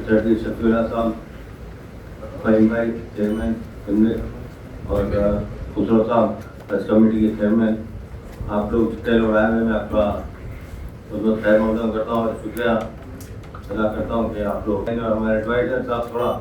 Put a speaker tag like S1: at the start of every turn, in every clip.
S1: Secretary Shafiullah साहब, फहीम भाई chairman और खुसरो साहब प्रेस कमेटी के चेयरमैन, आप लोग जितने लोग आए हुए, मैं आपका बहुत बहुत खैर मकदम करता हूँ और शुक्रिया अदा करता हूँ कि आप लोग और हमारे एडवाइजर साहब थोड़ा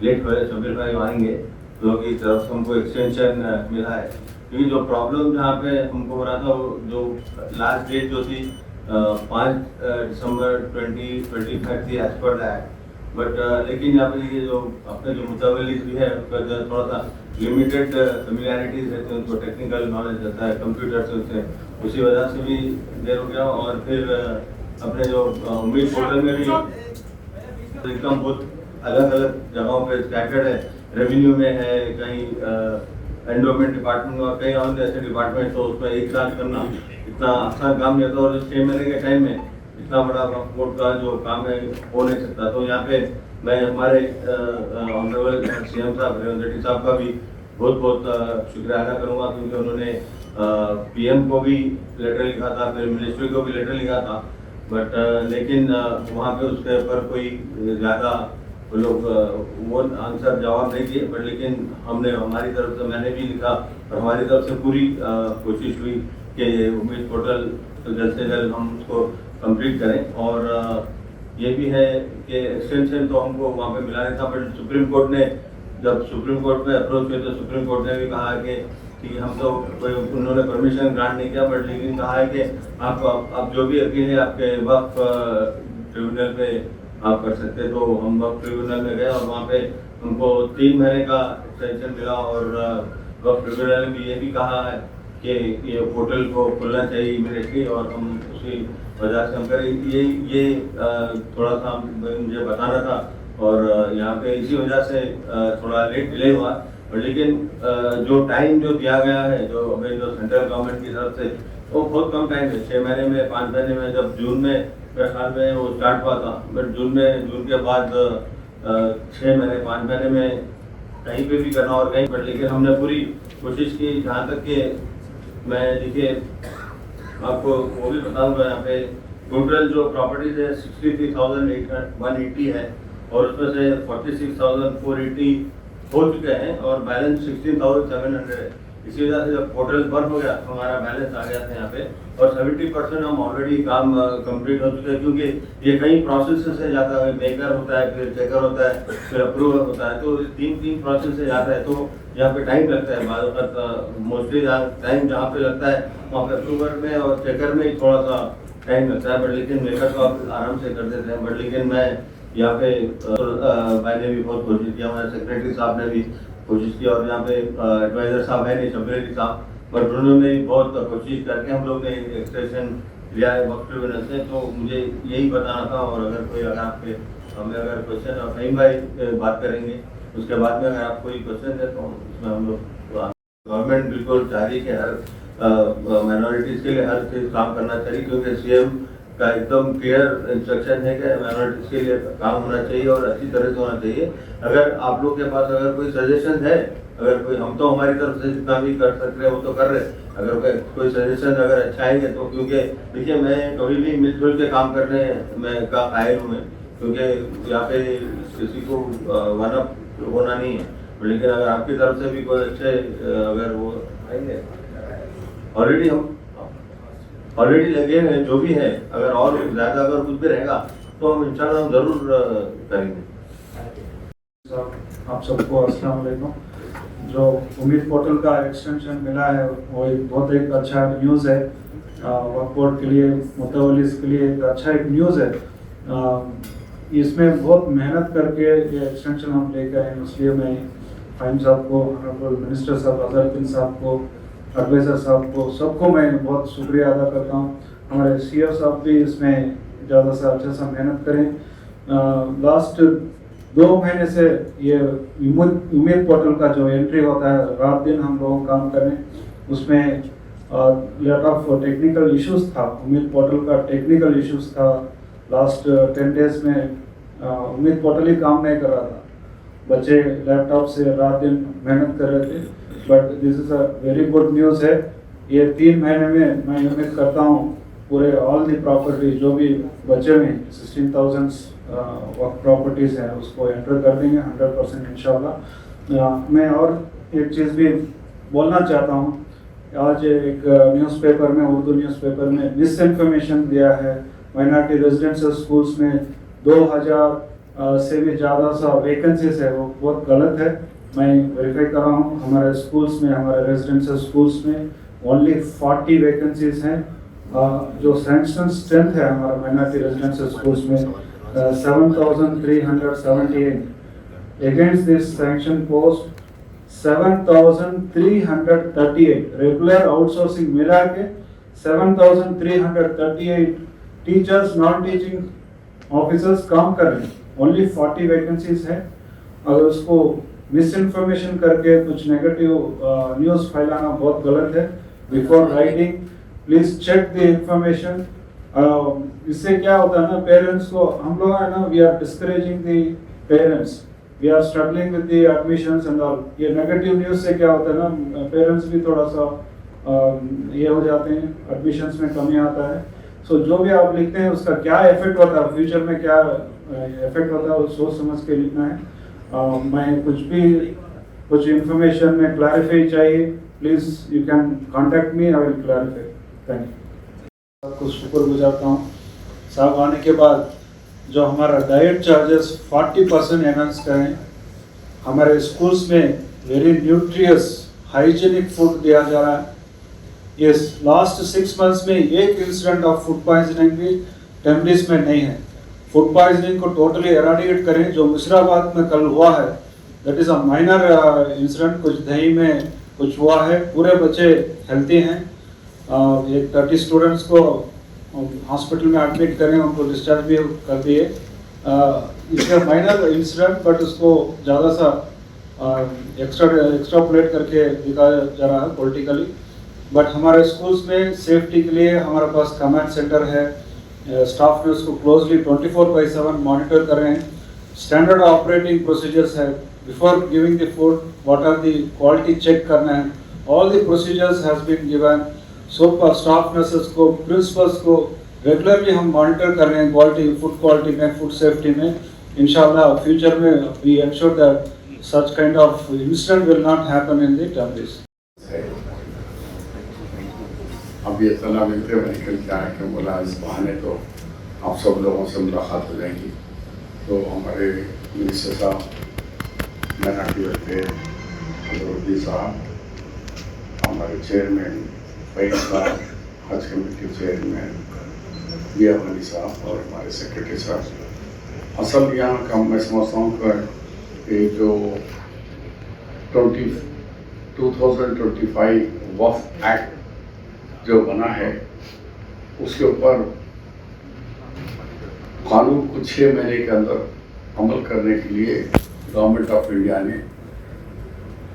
S1: लेट हुए, शबीर भाई आएंगे, लोगों की तरफ से हमको एक्सटेंशन मिला है क्योंकि जो प्रॉब्लम जहाँ पे हमको हो रहा था वो जो लास्ट डेट जो थी 5 दिसंबर 2025 थी एज पर दैट, बट लेकिन यहाँ पे ये जो अपने जो मुताबिक भी है उसका जो थोड़ा सा लिमिटेड फेमिलियरिटीज रहते हैं, उनको टेक्निकल नॉलेज रहता है कंप्यूटर से, उससे उसी वजह से भी देर हो गया। और फिर अपने जो उम्मीद पोर्टल में भी इनकम बहुत अलग अलग जगहों पे स्कैटर्ड है, रेवेन्यू में है, कहीं एंडोमेंट डिपार्टमेंट और कई और ऐसे डिपार्टमेंट, तो उसमें एक साथ करना इतना आसान काम नहीं होता और 6 महीने के टाइम में इतना बड़ा कोर्ट का जो काम है हो नहीं सकता। तो यहाँ पे मैं हमारे ऑनरेबल सीएम साहब रेवंत रेड्डी साहब का भी बहुत बहुत शुक्रिया अदा करूँगा क्योंकि उन्होंने पीएम को भी लेटर लिखा था, फिर मिनिस्ट्री को भी लेटर लिखा था, बट लेकिन वहाँ पे उसके ऊपर कोई ज़्यादा वो लोग वो आंसर जवाब नहीं दिए, बट लेकिन हमने हमारी तरफ से, मैंने भी लिखा और हमारी तरफ से पूरी कोशिश हुई कि उम्मीद पोर्टल तो जल्द से जल्द हम उसको कंप्लीट करें। और ये भी है कि एक्सटेंशन तो हमको वहाँ पे मिला नहीं था, बट सुप्रीम कोर्ट ने जब सुप्रीम कोर्ट में अप्रोच हुए तो सुप्रीम कोर्ट ने भी कहा कि हम तो कोई उन्होंने परमिशन ग्रांट नहीं किया, बट लेकिन कहा है कि आप जो भी अपील है आपके वक्फ ट्रिब्यूनल पे आप कर सकते। तो हम वक्फ ट्रिब्यूनल में गए और वहाँ पे हमको 3 महीने का एक्सटेंशन मिला और वक्फ ट्रिब्यूनल ने भी ये भी कहा है कि ये पोर्टल को खुलना चाहिए इमीडिएटली और हम उसी वजह से हम करें। ये थोड़ा सा मुझे बताना था और यहाँ पे इसी वजह से थोड़ा लेट डिले हुआ, और लेकिन जो टाइम जो दिया गया है जो अभी जो सेंट्रल गवर्नमेंट की तरफ से वो बहुत कम टाइम है, 6 महीने में 5 महीने में, जब जून में मेरे ख्याल में वो स्टार्ट हुआ था, बट जून के बाद 6 महीने 5 महीने में कहीं पे भी करना और कहीं पर, लेकिन हमने पूरी कोशिश की जहाँ तक कि मैं देखिए आपको वो भी बताऊँगा। यहाँ पे टोटल जो प्रॉपर्टीज है 63,180 है और उसमें से 46,480 हो चुके हैं और बैलेंस 16,700 है। इसी वजह से जब पोर्टल बंद हो गया तो हमारा बैलेंस आ गया था यहाँ पे और 70% हम ऑलरेडी काम कंप्लीट हो चुके हैं क्योंकि ये कई प्रोसेस से जाता है, मेकर होता है, फिर चेकर होता है, फिर अप्रूवल होता है, तो 3 प्रोसेस से जाता है, तो यहाँ पे टाइम लगता है। मोस्टली टाइम जहाँ पे लगता है वहाँ पे अप्रूवल में और चेकर में ही थोड़ा सा टाइम लगता है, बट लेकिन मेकर तो आप आराम से कर देते हैं। बट लेकिन मैं यहाँ पे मैंने भी बहुत कोशिश किया, हमारे सेक्रेटरी साहब ने भी कोशिश की और यहाँ पे एडवाइजर साहब है नहीं, शबीर साहब, बट उन्होंने बहुत कोशिश करके हम लोग ने एक्सटेंशन लिया है वक्त ट्रिब्यूनल से। तो मुझे यही बताना था और अगर आपके हमें अगर क्वेश्चन और कहीं भाई बात करेंगे उसके बाद में अगर आप कोई क्वेश्चन है तो उसमें हम लोग, गवर्नमेंट बिल्कुल चाह रही है कि हर माइनॉरिटीज़ के लिए हर चीज़ काम करना चाहिए क्योंकि सीएम का एकदम क्लियर इंस्ट्रक्शन है कि माइनॉरिटीज़ के लिए काम होना चाहिए और अच्छी तरह से होना चाहिए। अगर आप लोग के पास अगर कोई सजेशन है, अगर कोई, हम तो हमारी तरफ से जितना भी कर सकते हैं वो तो कर रहे हैं, अगर कोई सजेशन अगर अच्छा है तो, क्योंकि देखिए मैं कभी भी मिलजुल के काम करने में का कायल हूँ मैं, क्योंकि यहाँ पे किसी को वन अप होना नहीं है, लेकिन अगर आपकी तरफ से भी कोई अच्छे अगर वो आएंगे, ऑलरेडी लगे हैं जो भी है, अगर और ज़्यादा अगर कुछ भी रहेगा तो हम इंशाल्लाह ज़रूर करेंगे।
S2: आप सबको अस्सलाम वालेकुम। जो उम्मीद पोर्टल का एक्सटेंशन मिला है वो एक अच्छा न्यूज़ है, वक्फ बोर्ड के लिए, मुतवल्लिस के लिए एक अच्छा एक न्यूज़ है। इसमें बहुत मेहनत करके ये एक्सटेंशन हम लेकर आए, इसलिए मैं फाइम साहब को, ऑनरेबल मिनिस्टर साहब अजहरुद्दीन साहब को, एडवाइज़र साहब को, सबको मैं बहुत शुक्रिया अदा करता हूँ। हमारे सीओ साहब भी इसमें ज़्यादा से अच्छा सा मेहनत करें। लास्ट 2 महीने से ये उम्मीद पोर्टल का जो एंट्री होता है, रात दिन हम लोग काम करें, उसमें लॉट ऑफ टेक्निकल इश्यूज था। उम्मीद पोर्टल का टेक्निकल इश्यूज था। लास्ट 10 डेज में उम्मीद पोर्टल ही काम नहीं कर रहा था, बच्चे लैपटॉप से रात दिन मेहनत कर रहे थे, but this is a very good news है। ये 3 महीने में मैं उम्मीद करता हूँ पूरे ऑल दी प्रॉपर्टी जो भी बचे हुए 16,000 वक्त प्रॉपर्टीज़ हैं उसको एंटर कर देंगे 100% इंशाल्लाह। मैं और एक चीज़ भी बोलना चाहता हूँ। आज एक न्यूज़पेपर में, उर्दू न्यूज़पेपर में मिस इन्फॉर्मेशन दिया है। माइनॉरिटी रेजिडेंशियल स्कूल्स में 2000 से भी ज़्यादा सा वैकेंसीज है, वो बहुत गलत है। मैं वेरीफाई कर रहा हूँ, हमारे स्कूल्स में, हमारे रेजिडेंशियल स्कूल्स में ओनली 40 वैकेंसीज हैं। जो सैंक्शन स्ट्रेंथ है हमारा माइनॉरिटी रेजिडेंशियल स्कूल्स में 7,378। Against this sanction post 7,338 regular outsourcing मिला के 7,338 टीचर्स, नॉन टीचिंग ऑफिसर्स काम कर रहे हैं। ओनली 40 वैकेंसीज है। अगर उसको मिस इन्फॉर्मेशन करके कुछ नेगेटिव न्यूज़ फैलाना बहुत गलत है। Before writing please check the information. इससे क्या होता है ना, पेरेंट्स को हम लोग है ना, we are discouraging the parents, we are struggling with the admissions and all. ये नेगेटिव न्यूज़ से क्या होता है ना, पेरेंट्स भी थोड़ा सा ये हो जाते हैं, एडमिशंस में कमी आता है। सो जो भी आप लिखते हैं उसका क्या इफेक्ट होता है, फ्यूचर में क्या इफेक्ट होता है, वो सोच समझ के लिखना है। मैं कुछ इंफॉर्मेशन में क्लैरिफाई चाहिए, please you can contact me, I will clarify. Thank you. आपको शुक्र गुजारता हूँ। साहब आने के बाद जो हमारा डाइट चार्जेस 40% एनहांस करें, हमारे स्कूल्स में वेरी न्यूट्रियस हाइजीनिक फूड दिया जा रहा है। यस, लास्ट 6 मंथ्स में एक इंसिडेंट ऑफ फूड पॉइजनिंग भी टेम्पलीज में नहीं है। फूड पॉइजनिंग को टोटली एराडिकेट करें। जो मुशीराबाद में कल हुआ है, that is a minor incident, कुछ दही में कुछ हुआ है। पूरे बच्चे हेल्थी हैं। एक 30 स्टूडेंट्स को हॉस्पिटल में एडमिट करें, उनको डिस्चार्ज भी कर दिए। इसका माइनर इंसिडेंट, बट उसको ज़्यादा सा एक्स्ट्रापोलेट करके दिखाया जा रहा है पॉलिटिकली। बट हमारे स्कूल्स में सेफ्टी के लिए हमारे पास कमांड सेंटर है। स्टाफ ने उसको क्लोजली 24/7 मॉनिटर कर रहे हैं। स्टैंडर्ड ऑपरेटिंग प्रोसीजर्स है। Before giving the food what are the quality check करना है, all the procedures has been given. So staff nurses को, प्रिंसिपल्स को रेगुलरली हम मॉनिटर कर रहे हैं क्वालिटी, फूड क्वालिटी में, फूड सेफ्टी में। इंशाल्लाह फ्यूचर में we ensure that such kind of incident will not happen in the temples.
S3: अब ये सलाह मिलते हुए निकल के आया कि बोला इस बहाने तो आप सब लोगों से मुलाकात हो जाएगी। तो हमारे मिनिस्टर साहब, माइनॉरिटी वेलफेयर अजहरुद्दीन साहब, हमारे चेयरमैन फईद साहब, हज कमेटी चेयरमैन बिया वाली साहब और हमारे सेक्रेटरी साहब, असल यहाँ का मैं समझता हूँ कि जो 2025 वक्फ एक्ट जो बना है उसके ऊपर कानून को 6 महीने के अंदर अमल करने के लिए गवर्नमेंट ऑफ इंडिया ने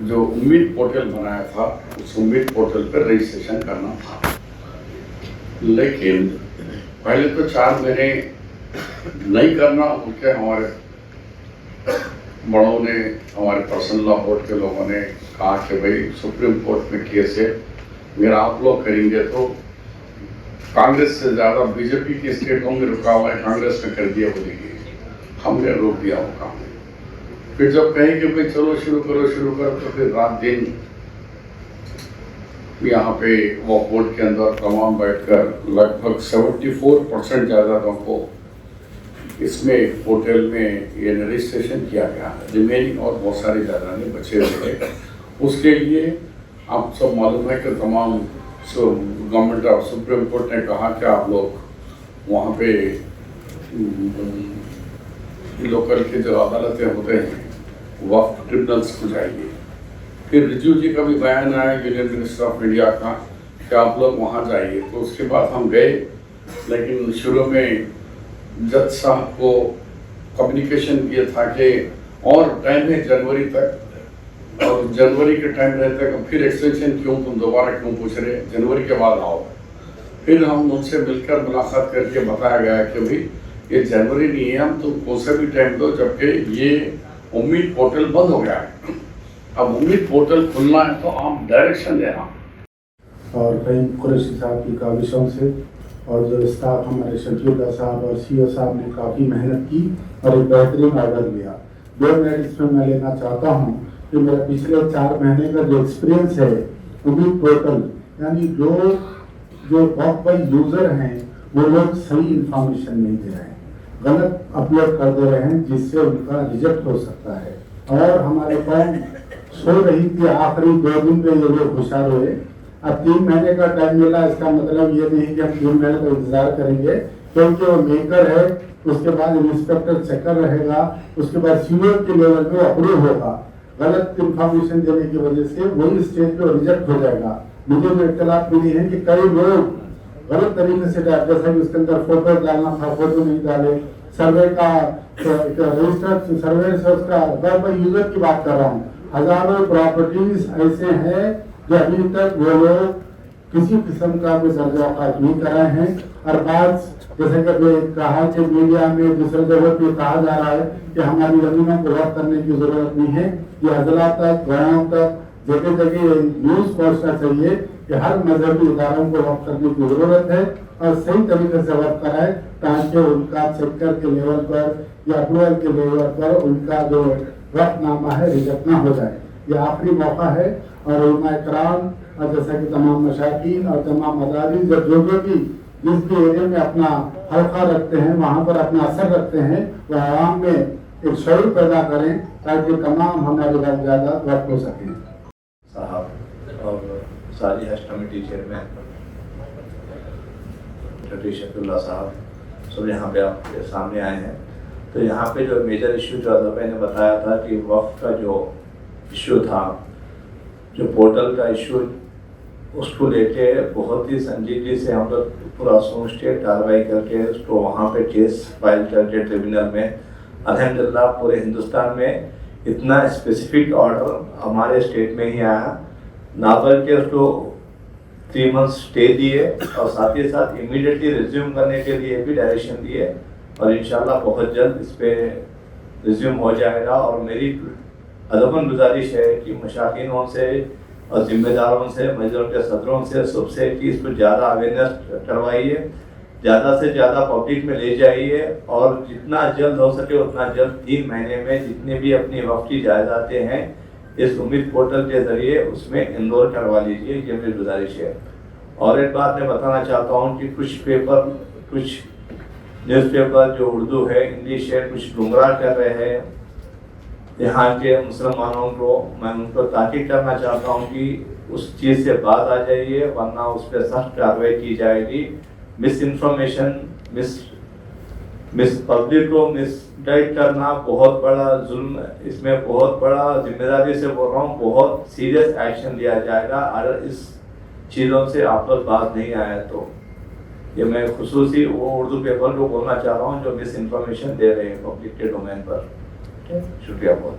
S3: जो उम्मीद पोर्टल बनाया था, उस उम्मीद पोर्टल पर रजिस्ट्रेशन करना था। लेकिन पहले तो 4 महीने नहीं करना उनके हमारे बड़ों ने, हमारे पर्सनल लॉ बोर्ड के लोगों ने कहा कि भाई सुप्रीम कोर्ट में केस है, अगर आप लोग करेंगे तो कांग्रेस से ज़्यादा बीजेपी के स्टेटों में रुका हुआ है, कांग्रेस ने कर दिया बोलेगी, हमने रोक दिया वो काम। फिर जब कहें कि भाई चलो शुरू करो, तो फिर रात दिन यहाँ पे वो बोर्ड के अंदर तमाम बैठकर लगभग 74% जायदादों को इसमें पोर्टल में ये रजिस्ट्रेशन किया गया है। रिमेनिंग और बहुत सारी जायदादें बचे हुए हैं। उसके लिए आप सब मालूम है कि तमाम गवर्नमेंट ऑफ सुप्रीम कोर्ट ने कहा कि आप लोग वहाँ पे लोकल के जो अदालतें होते हैं वक्फ ट्रिब्यूनल्स को जाइए। फिर रिजू जी का भी बयान आया यूनियन मिनिस्टर ऑफ इंडिया का कि आप लोग वहाँ जाइए। तो उसके बाद हम गए, लेकिन शुरू में जज साहब को कम्युनिकेशन किया था कि और टाइम है जनवरी तक, और जनवरी के टाइम रहते हैं, फिर एक्सटेंशन क्यों, तुम दोबारा क्यों पूछ रहे, जनवरी के बाद आओ। फिर हम उनसे मिलकर मुलाकात करके बताया गया कि भाई ये जनवरी नहीं है, हम तुम कौन सा भी टाइम दो, जबकि ये उम्मीद पोर्टल बंद हो गया है। अब उम्मीद पोर्टल खुलना है तो आप डायरेक्शन देना।
S4: और फहीम कुरैशी साहब की काविशों से और जो स्टाफ हमारे शकीला साहब और सीओ साहब ने काफ़ी मेहनत की और एक बेहतरीन ऑर्डर लिया। 2 मिनट इसमें मैं लेना चाहता हूँ कि मेरा पिछले 4 महीने का जो एक्सपीरियंस है उम्मीद पोर्टल, यानी जो वक्त बाई यूज़र हैं वो लोग सही इंफॉर्मेशन नहीं दे रहे हैं, गलत अपलोड कर दे रहे हैं, जिससे उनका रिजेक्ट हो सकता है। और हमारे कौम सो रही थी, आखिरी 2 दिन पे ये लोग होशियार हुए। अब 3 महीने का टाइम मिला, इसका मतलब ये नहीं कि हम 3 महीने का इंतजार करेंगे, क्योंकि वो मेकर है, उसके बाद इंस्पेक्टर चेकर रहेगा, उसके बाद सीनियर के लेवल पे अप्रूव होगा। गलत इंफॉर्मेशन देने की वजह से वही स्टेज पे रिजेक्ट हो जाएगा। मुझे जो इत्तलात मिली है कि कई लोग गलत तरीके से डाल, जैसे कि उसके अंदर फोटो डालना था, फोटो नहीं डाले, सर्वे का रजिस्टर सर्वे से उसका मैं यूजर की बात कर रहा हूँ। हजारों प्रॉपर्टीज ऐसे हैं जो अभी तक वो लोग किसी किस्म का कोई दर्जावकात नहीं कर रहे हैं। और बात जैसे कि कहा कि मीडिया में दूसरे जगह पे कहा जा रहा है कि हमारी जमीनों को वक्त करने की जरूरत नहीं है, ये अजला तक गाँव तक जगह जगह न्यूज पहुंचना चाहिए कि हर मजहबी इदारों को वक्त करने की जरूरत है और सही तरीके से वक्त कराए, ताकि उनका सेक्टर के लेवल पर या अप्रूवल के लेवल पर उनका जो वक्तनामा है रिजेक्ट ना हो जाए। ये आखिरी मौका है और उलमा इकराम और जैसा कि तमाम मशाकीन और तमाम मदारिस जो भी जिस भी एरिया में अपना हल्का रखते हैं, वहाँ पर अपना असर रखते हैं, वह आवाम में एक शऊर पैदा करें ताकि तमाम हमारे जायदाद वक्त हो सकें।
S5: साहब और सारी हज कमेटी चेयरमैन शकीला साहब सब यहाँ पे आपके सामने आए हैं। तो यहाँ पे जो मेजर इशू जो अदर मैंने बताया था कि वक्फ का जो इशू था, जो पोर्टल का इशू, उसको लेके बहुत ही संजीदगी से हम लोग पूरा सोचते कार्रवाई करके उसको वहाँ पे केस फाइल करके ट्रिब्यूनल में, अल्हम्दुलिल्लाह पूरे हिंदुस्तान में इतना स्पेसिफिक ऑर्डर हमारे स्टेट में ही आया। नाबर के उसको 3 मंथ्स स्टे दिए और साथ ही साथ इमीडिएटली रिज्यूम करने के लिए भी डायरेक्शन दिए और इंशाल्लाह बहुत जल्द इस पर रिज्यूम हो जाएगा। और मेरी अदबन गुजारिश है कि मशाकिनों से और जिम्मेदारों से, मस्जिदों के सदरों से सबसे कि इस पर ज़्यादा अवेयरनेस करवाइए, ज़्यादा से ज़्यादा पब्लिक में ले जाइए और जितना जल्द हो सके उतना जल्द 3 महीने में जितने भी अपनी वक्ती जायदादें हैं इस उम्मीद पोर्टल के ज़रिए उसमें इनरोल करवा लीजिए, ये मेरी गुजारिश है। और एक बात मैं बताना चाहता हूँ कि कुछ न्यूज़पेपर जो उर्दू है, इंग्लिश है, कुछ गुमराह कर रहे हैं यहाँ के मुसलमानों को। मैं उनको ताकीद करना चाहता हूँ कि उस चीज़ से बात आ जाइए, वरना उस पर सख्त कार्रवाई की जाएगी। मिस इन्फॉर्मेशन, मिस पब्लिक को मिसगाइड करना बहुत बड़ा जुल्म, इसमें बहुत बड़ा जिम्मेदारी से बोल रहा हूँ, बहुत सीरियस एक्शन लिया जाएगा अगर इस चीज़ों से आप लोग बात नहीं आया तो। ये मैं खुसूसी वो उर्दू पेपर को बोलना चाह रहा हूँ जो मिस इन्फॉर्मेशन दे रहे हैं पब्लिक के डोमेन पर। शुक्रिया बहुत।